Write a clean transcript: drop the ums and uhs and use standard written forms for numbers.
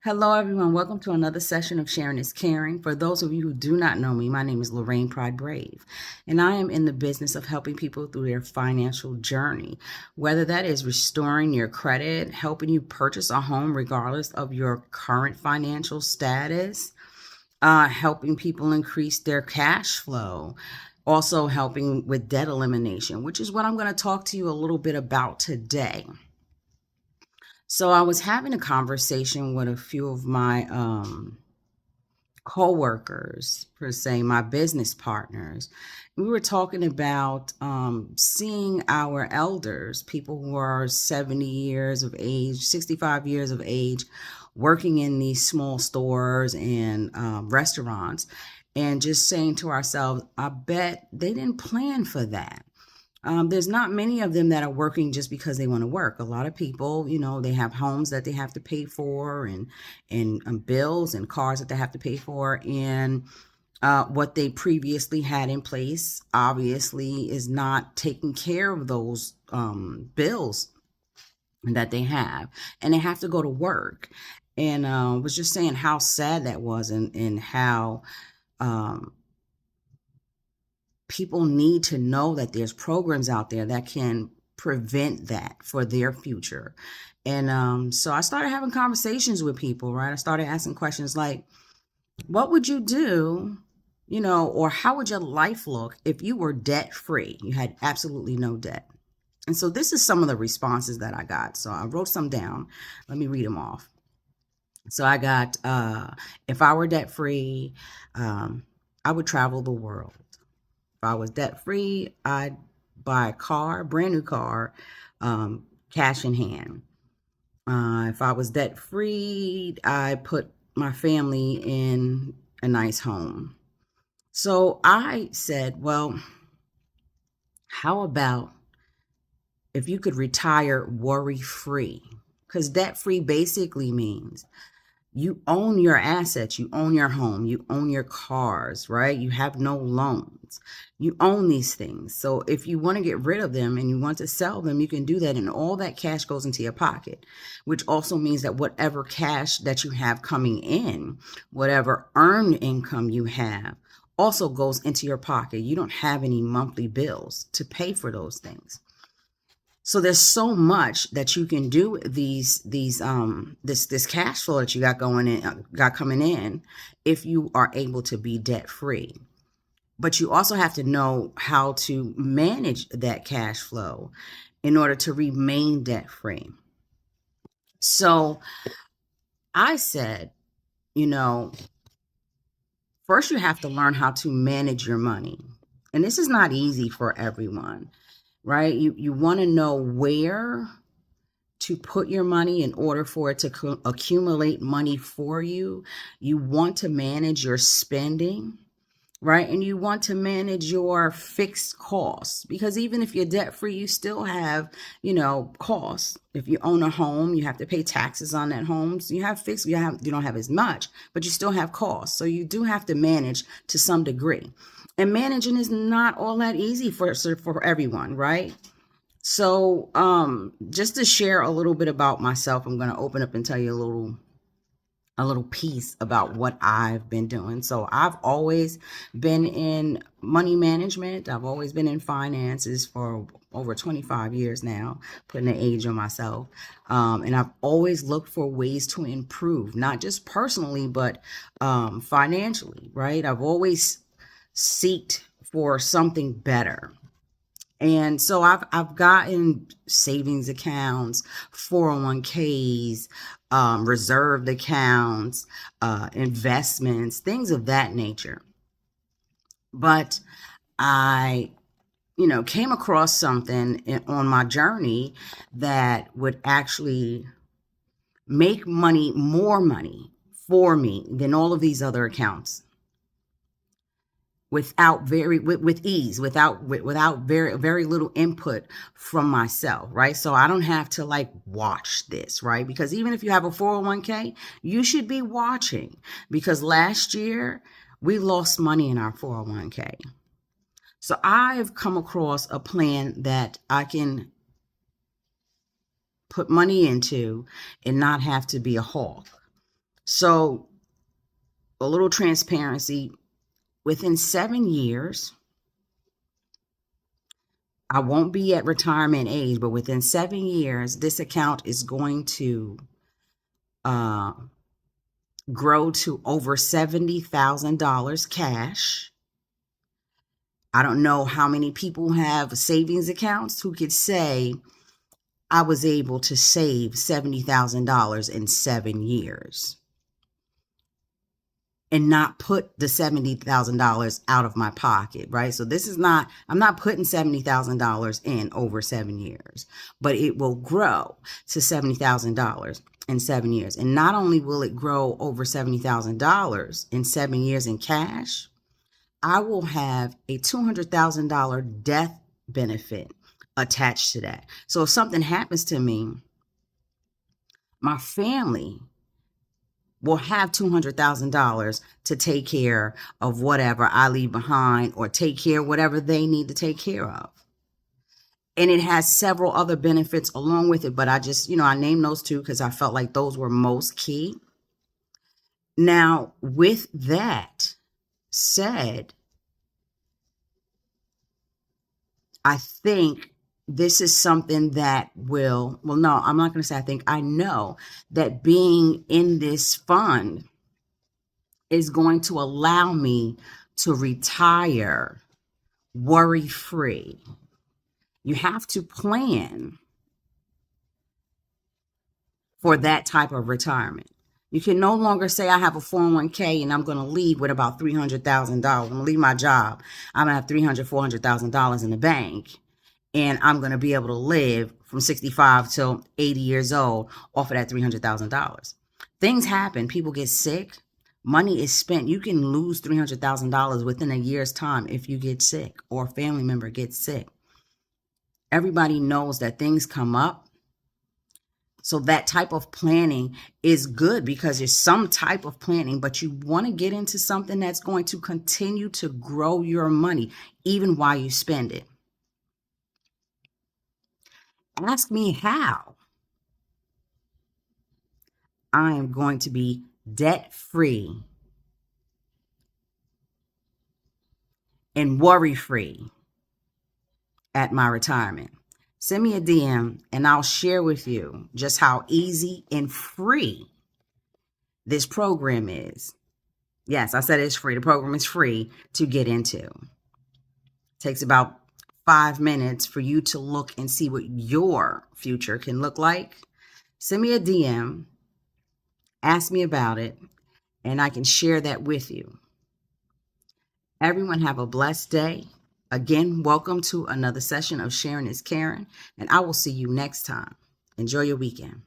Hello, everyone. Welcome to another session of Sharing is Caring. For those of you who do not know me, my name is Lorraine Pride Brave, and I am in the business of helping people through their financial journey, whether that is restoring your credit, helping you purchase a home regardless of your current financial status, helping people increase their cash flow, also helping with debt elimination, which is what I'm going to talk to you a little bit about today. So I was having a conversation with a few of my co-workers, per se, my business partners. We were talking about seeing our elders, people who are 70 years of age, 65 years of age, working in these small stores and restaurants, and just saying to ourselves, I bet they didn't plan for that. There's not many of them that are working just because they want to work. A lot of people, they have homes that they have to pay for, and bills and cars that they have to pay for, and what they previously had in place obviously is not taking care of those bills that they have, and they have to go to work. And was just saying how sad that was, and how um, people need to know that there's programs out there that can prevent that for their future. And so I started having conversations with people, right? I started asking questions like, what would you do, or how would your life look if you were debt free? You had absolutely no debt. And so this is some of the responses that I got. So I wrote some down. Let me read them off. So I got, if I were debt free, I would travel the world. If I was debt free, I'd buy a car, brand new car, cash in hand. If I was debt free, I put my family in a nice home. So I said, well, how about if you could retire worry free? Because debt free basically means you own your assets, you own your home, you own your cars, right? You have no loans. You own these things. So if you want to get rid of them and you want to sell them, you can do that, and all that cash goes into your pocket, which also means that whatever cash that you have coming in, whatever earned income you have, also goes into your pocket. You don't have any monthly bills to pay for those things. So there's so much that you can do with this cash flow that you got coming in, if you are able to be debt free. But you also have to know how to manage that cash flow in order to remain debt free. So I said, first you have to learn how to manage your money. And this is not easy for everyone, right? You want to know where to put your money in order for it to accumulate money for you. You want to manage your spending, right? And you want to manage your fixed costs, because even if you're debt free, you still have, costs. If you own a home, you have to pay taxes on that home. So you have fixed, you don't have as much, but you still have costs. So you do have to manage to some degree. And managing is not all that easy for everyone, right? So, just to share a little bit about myself, I'm going to open up and tell you a little piece about what I've been doing. So I've always been in money management. I've always been in finances for over 25 years now, putting an age on myself. And I've always looked for ways to improve, not just personally, but financially, right? I've always seeked for something better. And so I've gotten savings accounts, 401ks, reserved accounts, investments, things of that nature. But I, came across something on my journey that would actually make more money for me than all of these other accounts, with ease, without very little input from myself, right? So I don't have to watch this, right? Because even if you have a 401k, you should be watching, because last year we lost money in our 401k. So I've come across a plan that I can put money into and not have to be a hawk. So, a little transparency, within 7 years, I won't be at retirement age, but within 7 years, this account is going to uh, grow to over $70,000 cash. I don't know how many people have savings accounts who could say, I was able to save $70,000 in 7 years and not put the $70,000 out of my pocket, right? So this is not, I'm not putting $70,000 in over 7 years, but it will grow to $70,000 in 7 years. And not only will it grow over $70,000 in 7 years in cash, I will have a $200,000 death benefit attached to that. So if something happens to me, my family will have $200,000 to take care of whatever I leave behind or take care of whatever they need to take care of. And it has several other benefits along with it, but I just, I named those two because I felt like those were most key. Now, with that said, I think this is something that no, I'm not going to say I think, I know that being in this fund is going to allow me to retire worry-free. You have to plan for that type of retirement. You can no longer say I have a 401k and I'm going to leave with about $300,000. I'm going to leave my job. I'm going to have $300,000, $400,000 in the bank, and I'm going to be able to live from 65 till 80 years old off of that $300,000. Things happen. People get sick. Money is spent. You can lose $300,000 within a year's time if you get sick or a family member gets sick. Everybody knows that things come up. So that type of planning is good because there's some type of planning, but you want to get into something that's going to continue to grow your money even while you spend it. Ask me how I am going to be debt-free and worry-free at my retirement. Send me a DM and I'll share with you just how easy and free this program is. Yes, I said it's free. The program is free to get into. It takes about 5 minutes for you to look and see what your future can look like. Send me a DM, ask me about it, and I can share that with you. Everyone have a blessed day. Again, welcome to another session of Sharing is Caring, and I will see you next time. Enjoy your weekend.